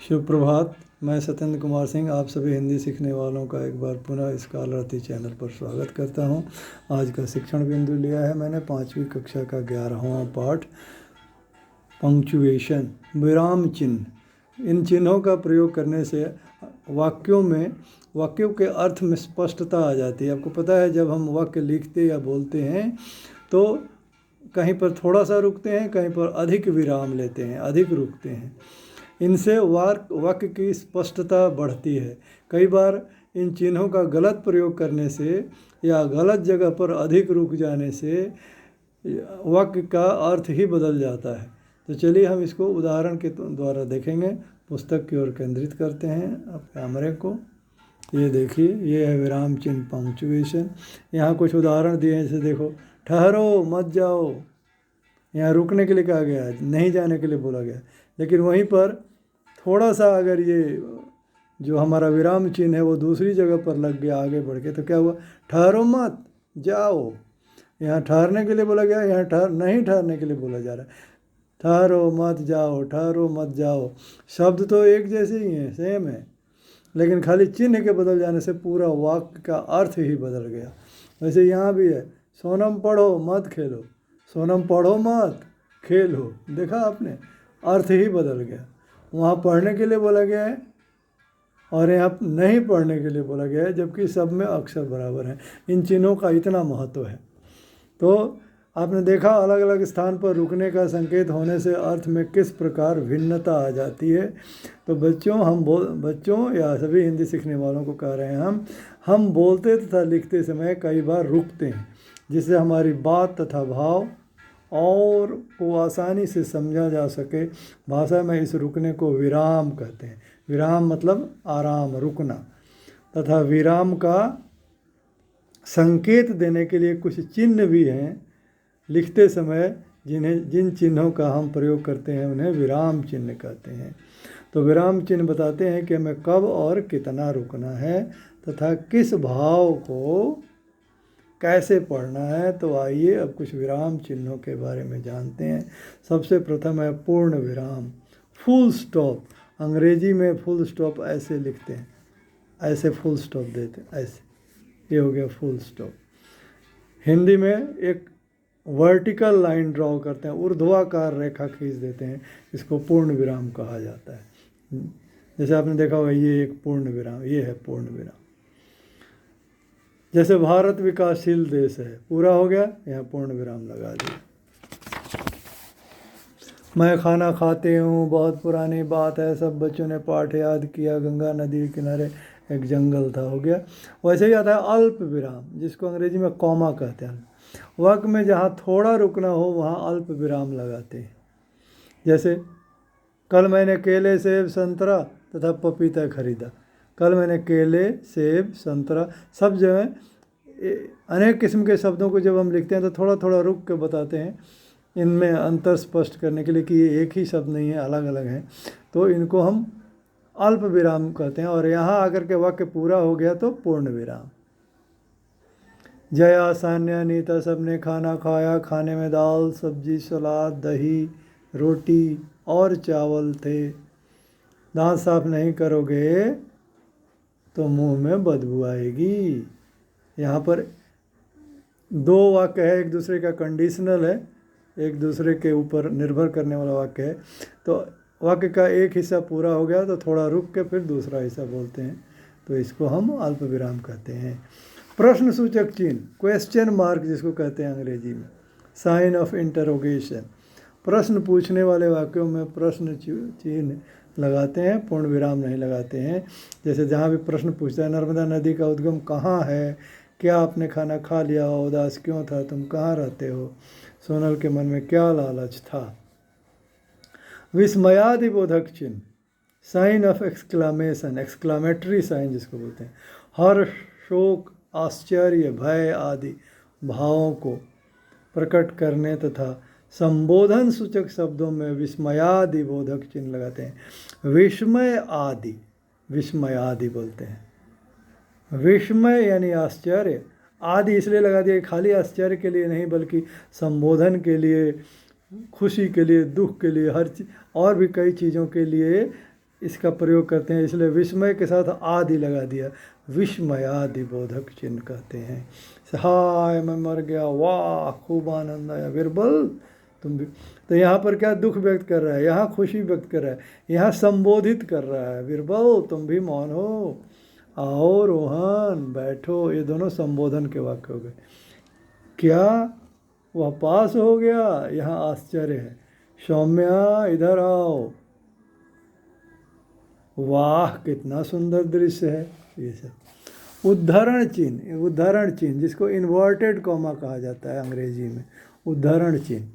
शुभ प्रभात। मैं सत्येंद्र कुमार सिंह आप सभी हिंदी सीखने वालों का एक बार पुनः स्कॉलरती चैनल पर स्वागत करता हूं। आज का शिक्षण बिंदु लिया है मैंने 5वीं कक्षा का 11वां पाठ पंक्चुएशन, विराम चिन्ह। इन चिन्हों का प्रयोग करने से वाक्यों के अर्थ में स्पष्टता आ जाती है। आपको पता है, जब हम वाक्य लिखते या बोलते हैं तो कहीं पर थोड़ा सा रुकते हैं, कहीं पर अधिक विराम लेते हैं, अधिक रुकते हैं। इनसे वाक्य की स्पष्टता बढ़ती है। कई बार इन चिन्हों का गलत प्रयोग करने से या गलत जगह पर अधिक रुक जाने से वाक्य का अर्थ ही बदल जाता है। तो चलिए हम इसको उदाहरण के द्वारा देखेंगे। पुस्तक की ओर केंद्रित करते हैं अब कैमरे को। ये देखिए, ये है विराम चिन्ह पंक्चुएशन। यहाँ कुछ उदाहरण दिए हैं, जैसे देखो, ठहरो मत जाओ, यहाँ रुकने के लिए कहा गया है, नहीं जाने के लिए बोला गया है। लेकिन वहीं पर थोड़ा सा अगर ये जो हमारा विराम चिन्ह है वो दूसरी जगह पर लग गया आगे बढ़ के, तो क्या हुआ, ठहरो मत जाओ। यहाँ ठहरने के लिए बोला गया, यहाँ नहीं ठहरने के लिए बोला जा रहा है। ठहरो मत जाओ, ठहरो मत जाओ, शब्द तो एक जैसे ही हैं, सेम है, लेकिन खाली चिन्ह के बदल जाने से पूरा वाक्य का अर्थ ही बदल गया। वैसे यहाँ भी है, सोनम पढ़ो मत खेलो, सोनम पढ़ो मत खेलो। देखा आपने, अर्थ ही बदल गया। वहाँ पढ़ने के लिए बोला गया है और यहाँ नहीं पढ़ने के लिए बोला गया है, जबकि सब में अक्षर बराबर हैं। इन चिन्हों का इतना महत्व है। तो आपने देखा, अलग अलग स्थान पर रुकने का संकेत होने से अर्थ में किस प्रकार भिन्नता आ जाती है। तो बच्चों या सभी हिंदी सीखने वालों को कह रहे हैं, हम बोलते तथा लिखते समय कई बार रुकते हैं, जिससे हमारी बात तथा भाव और को आसानी से समझा जा सके। भाषा में इस रुकने को विराम कहते हैं। विराम मतलब आराम, रुकना। तथा विराम का संकेत देने के लिए कुछ चिन्ह भी हैं लिखते समय, जिन चिन्हों का हम प्रयोग करते हैं उन्हें विराम चिन्ह कहते हैं। तो विराम चिन्ह बताते हैं कि हमें कब और कितना रुकना है तथा किस भाव को कैसे पढ़ना है। तो आइए अब कुछ विराम चिन्हों के बारे में जानते हैं। सबसे प्रथम है पूर्ण विराम, फुल स्टॉप। अंग्रेजी में फुल स्टॉप ऐसे लिखते हैं, ऐसे फुल स्टॉप देते हैं, ऐसे, ये हो गया फुल स्टॉप। हिंदी में एक वर्टिकल लाइन ड्रॉ करते हैं, ऊर्ध्वाकार रेखा खींच देते हैं, इसको पूर्ण विराम कहा जाता है। जैसे आपने देखा होगा, ये एक पूर्ण विराम, ये है पूर्ण विराम। जैसे भारत विकासशील देश है, पूरा हो गया, यहाँ पूर्ण विराम लगा दिया। मैं खाना खाते हूँ, बहुत पुरानी बात है, सब बच्चों ने पाठ याद किया, गंगा नदी के किनारे एक जंगल था, हो गया। वैसे ही आता है अल्प विराम, जिसको अंग्रेजी में कॉमा कहते हैं। वाक्य में जहाँ थोड़ा रुकना हो वहाँ अल्प विराम लगाते हैं। जैसे, कल मैंने केले सेब संतरा तथा पपीता खरीदा। कल मैंने केले सेब संतरा, सब जो है अनेक किस्म के शब्दों को जब हम लिखते हैं तो थोड़ा थोड़ा रुक के बताते हैं, इनमें अंतर स्पष्ट करने के लिए कि ये एक ही शब्द नहीं है, अलग अलग हैं। तो इनको हम अल्प विराम कहते हैं। और यहाँ आकर के वाक्य पूरा हो गया तो पूर्ण विराम। जया सान्या नीता सब ने खाना खाया, खाने में दाल सब्जी सलाद दही रोटी और चावल थे। दांत साफ नहीं करोगे तो मुंह में बदबू आएगी। यहाँ पर दो वाक्य है, एक दूसरे का कंडीशनल है, एक दूसरे के ऊपर निर्भर करने वाला वाक्य है। तो वाक्य का एक हिस्सा पूरा हो गया तो थोड़ा रुक के फिर दूसरा हिस्सा बोलते हैं, तो इसको हम अल्प विराम कहते हैं। प्रश्न सूचक चिन्ह, क्वेश्चन मार्क जिसको कहते हैं अंग्रेजी में, साइन ऑफ इंटरोगेशन। प्रश्न पूछने वाले वाक्यों में प्रश्न चिन्ह लगाते हैं, पूर्ण विराम नहीं लगाते हैं। जैसे जहाँ भी प्रश्न पूछता है, नर्मदा नदी का उद्गम कहाँ है, क्या आपने खाना खा लिया, उदास क्यों था, तुम कहाँ रहते हो, सोनल के मन में क्या लालच था। विस्मयादिबोधक चिन्ह, sign of exclamation, exclamatory sign जिसको बोलते हैं। हर्ष शोक आश्चर्य भय आदि भावों को प्रकट करने तथा संबोधन सूचक शब्दों में विस्मयादि बोधक चिन्ह लगाते हैं। विस्मय आदि बोलते हैं। विस्मय यानी आश्चर्य, आदि इसलिए लगा दिया, खाली आश्चर्य के लिए नहीं बल्कि संबोधन के लिए, खुशी के लिए, दुख के लिए, हर चीज और भी कई चीज़ों के लिए इसका प्रयोग करते हैं, इसलिए विस्मय के साथ आदि लगा दिया, विस्मयादि बोधक चिन्ह कहते हैं। हाय मैं मर गया, वाह खूब आनंद आया, बिरबल तुम भी। तो यहाँ पर क्या दुख व्यक्त कर रहा है, यहाँ खुशी व्यक्त कर रहा है, यहाँ संबोधित कर रहा है, बिरबल तुम भी मौन हो, आओ रोहन बैठो। ये दोनों संबोधन के वाक्य हो गए। क्या वह पास हो गया, यहाँ आश्चर्य है। सौम्या इधर आओ, वाह कितना सुंदर दृश्य है। ये सब उद्धरण चिन्ह, उद्धरण चिन्ह जिसको इन्वर्टेड कॉमा कहा जाता है अंग्रेजी में, उद्धरण चिन्ह।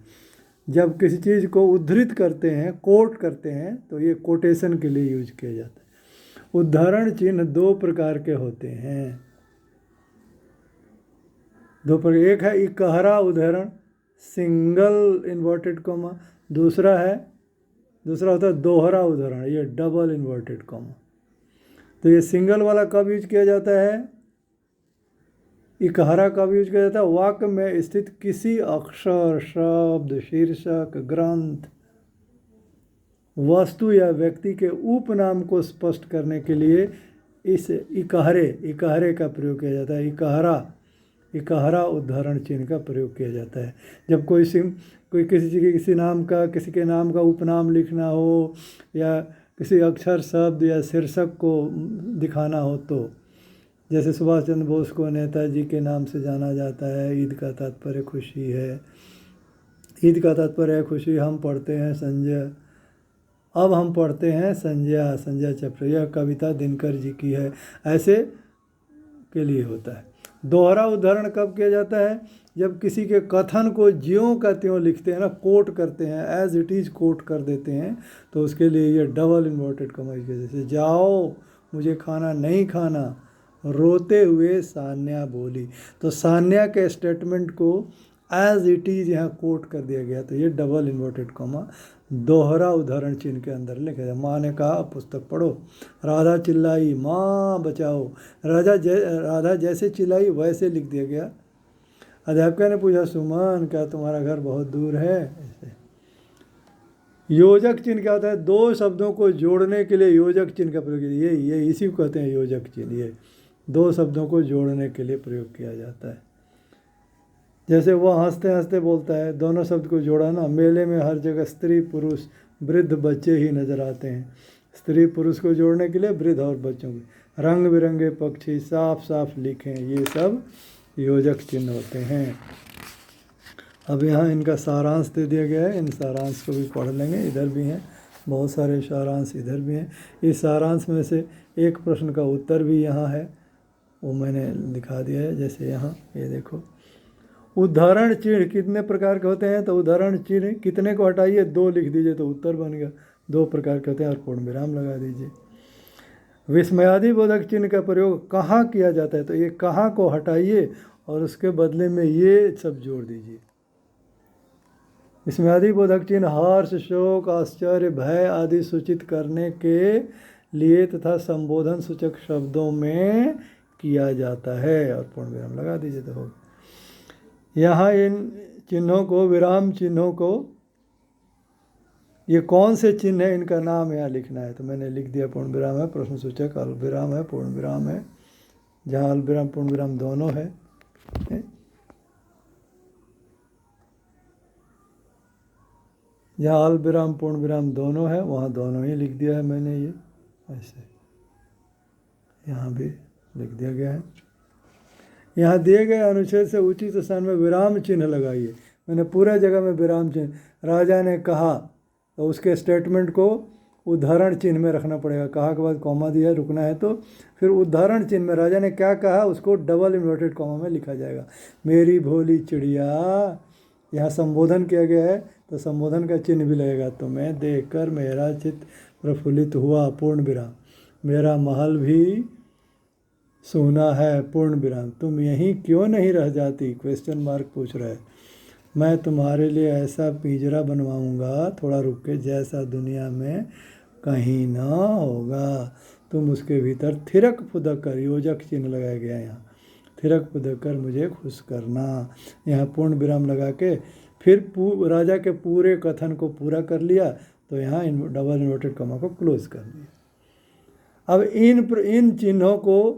जब किसी चीज़ को उद्धृत करते हैं, कोट करते हैं, तो ये कोटेशन के लिए यूज किया जाता है। उद्धरण चिन्ह दो प्रकार के होते हैं, दो प्रकार। एक है इकहरा उद्धरण, सिंगल इन्वर्टेड कॉमा। दूसरा होता है दोहरा उद्धरण, ये डबल इन्वर्टेड कॉमा। तो ये सिंगल वाला कब यूज किया जाता है, इकहरा कब यूज किया जाता है, वाक्य में स्थित किसी अक्षर, शब्द, शीर्षक, ग्रंथ, वस्तु या व्यक्ति के उपनाम को स्पष्ट करने के लिए इस इकहरे का प्रयोग किया जाता है। इकहरा उद्धरण चिन्ह का प्रयोग किया जाता है। जब कोई किसी के नाम का उपनाम लिखना हो, या किसी अक्षर, शब्द या शीर्षक को दिखाना हो, तो जैसे सुभाष चंद्र बोस को नेताजी के नाम से जाना जाता है, ईद का तात्पर्य खुशी है, ईद का तात्पर्य है खुशी। हम पढ़ते हैं संजय, अब हम पढ़ते हैं संजय चैप्टर, यह कविता दिनकर जी की है, ऐसे के लिए होता है। दोहरा उद्धरण कब किया जाता है, जब किसी के कथन को ज्यों का त्यों लिखते हैं ना, कोट करते हैं, एज इट इज़ कोट कर देते हैं, तो उसके लिए ये डबल इन्वर्टेड कॉमा, जैसे जाओ मुझे खाना नहीं खाना, रोते हुए सान्या बोली। तो सान्या के स्टेटमेंट को एज इट इज़ यहाँ कोट कर दिया गया, तो ये डबल इन्वर्टेड कॉमा दोहरा उदाहरण चिन्ह के अंदर लिखा जाए। माँ ने कहा पुस्तक पढ़ो, राधा चिल्लाई माँ बचाओ, राधा जैसे चिल्लाई वैसे लिख दिया गया। अध्यापिका ने पूछा सुमन क्या तुम्हारा घर बहुत दूर है, ऐसे। योजक चिन्ह क्या होता है, दो शब्दों को जोड़ने के लिए योजक चिन्ह का प्रयोग, ये इसी को कहते हैं योजक चिन्ह। ये दो शब्दों को जोड़ने के लिए प्रयोग किया जाता है। जैसे वह हंसते हंसते बोलता है, दोनों शब्द को जोड़ा ना, मेले में हर जगह स्त्री पुरुष वृद्ध बच्चे ही नज़र आते हैं। स्त्री पुरुष को जोड़ने के लिए वृद्ध और बच्चों के, रंग बिरंगे पक्षी साफ साफ लिखें, ये सब योजक चिन्ह होते हैं। अब यहाँ इनका सारांश दे दिया गया है, इन सारांश को भी पढ़ लेंगे। इधर भी हैं बहुत सारे सारांश, इधर भी हैं। इस सारांश में से एक प्रश्न का उत्तर भी यहाँ है, वो मैंने दिखा दिया है। जैसे यहाँ ये देखो, उदाहरण चिन्ह कितने प्रकार के होते हैं, तो उदाहरण चिन्ह कितने को हटाइए, दो लिख दीजिए तो उत्तर बन गया। दो प्रकार के होते हैं और पूर्ण विराम लगा दीजिए। विस्मयादि बोधक चिन्ह का प्रयोग कहाँ किया जाता है, तो ये कहाँ को हटाइए और उसके बदले में ये सब जोड़ दीजिए। विस्मयादि बोधक चिन्ह हर्ष, शोक, आश्चर्य, भय आदि सूचित करने के लिए तथा संबोधन सूचक शब्दों में किया जाता है, और पूर्ण विराम लगा दीजिए तो होगा। यहाँ इन चिन्हों को, विराम चिन्हों को, ये कौन से चिन्ह है इनका नाम यहाँ लिखना है, तो मैंने लिख दिया पूर्ण विराम है, प्रश्न सूचक, अल्प विराम है, पूर्ण विराम है। जहाँ अल्प विराम पूर्ण विराम दोनों है, जहाँ अल्प विराम पूर्ण विराम दोनों है वहाँ दोनों ही लिख दिया है मैंने। ये ऐसे यहाँ भी लिख दिया गया है। यहाँ दिए गए अनुच्छेद से उचित स्थान में विराम चिन्ह लगाइए। मैंने पूरा जगह में विराम चिन्ह, राजा ने कहा, तो उसके स्टेटमेंट को उदाहरण चिन्ह में रखना पड़ेगा। कहा के बाद कॉमा दिया, रुकना है तो फिर उदाहरण चिन्ह में राजा ने क्या कहा उसको डबल इन्वर्टेड कॉमा में लिखा जाएगा। मेरी भोली चिड़िया, यहाँ संबोधन किया गया है तो संबोधन का चिन्ह भी लगेगा। तो मैं देखकर मेरा चित्त प्रफुल्लित हुआ, पूर्ण विराम। मेरा महल भी सोना है, पूर्ण विराम। तुम यहीं क्यों नहीं रह जाती, क्वेश्चन मार्क पूछ रहा है। मैं तुम्हारे लिए ऐसा पिंजरा बनवाऊंगा, थोड़ा रुक के, जैसा दुनिया में कहीं ना होगा। तुम उसके भीतर थिरक फुदक कर, योजक चिन्ह लगाया गया है यहाँ, थिरक फुदक कर मुझे खुश करना। यहाँ पूर्ण विराम लगा के फिर राजा के पूरे कथन को पूरा कर लिया, तो यहाँ डबल इन्वर्टेड कॉमा को क्लोज कर दिया। अब इन चिन्हों को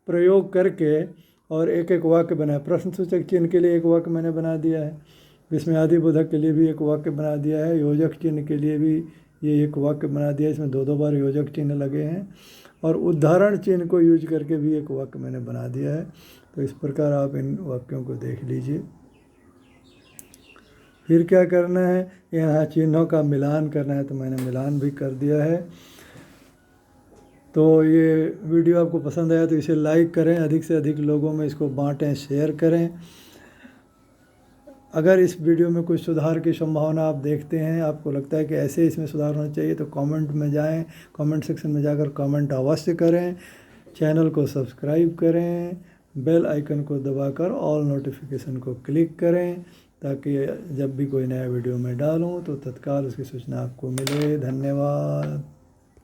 प्रयोग करके और एक एक वाक्य बनाया। प्रश्नसूचक चिन्ह के लिए एक वाक्य मैंने बना दिया है, विस्मयादि बोधक के लिए भी एक वाक्य बना दिया है, योजक चिन्ह के लिए भी ये एक वाक्य बना दिया है, इसमें दो बार योजक चिन्ह लगे हैं, और उदाहरण चिन्ह को यूज करके भी एक वाक्य मैंने बना दिया है। तो इस प्रकार आप इन वाक्यों को देख लीजिए। फिर क्या करना है, यहाँ चिन्हों का मिलान करना है, तो मैंने मिलान भी कर दिया है। तो ये वीडियो आपको पसंद आया तो इसे लाइक करें, अधिक से अधिक लोगों में इसको बांटें, शेयर करें। अगर इस वीडियो में कुछ सुधार की संभावना आप देखते हैं, आपको लगता है कि ऐसे इसमें सुधार होना चाहिए, तो कमेंट में जाएं, कमेंट सेक्शन में जाकर कमेंट अवश्य करें। चैनल को सब्सक्राइब करें, बेल आइकन को दबाकर ऑल नोटिफिकेशन को क्लिक करें, ताकि जब भी कोई नया वीडियो मैं डालूं तो तत्काल उसकी सूचना आपको मिले। धन्यवाद।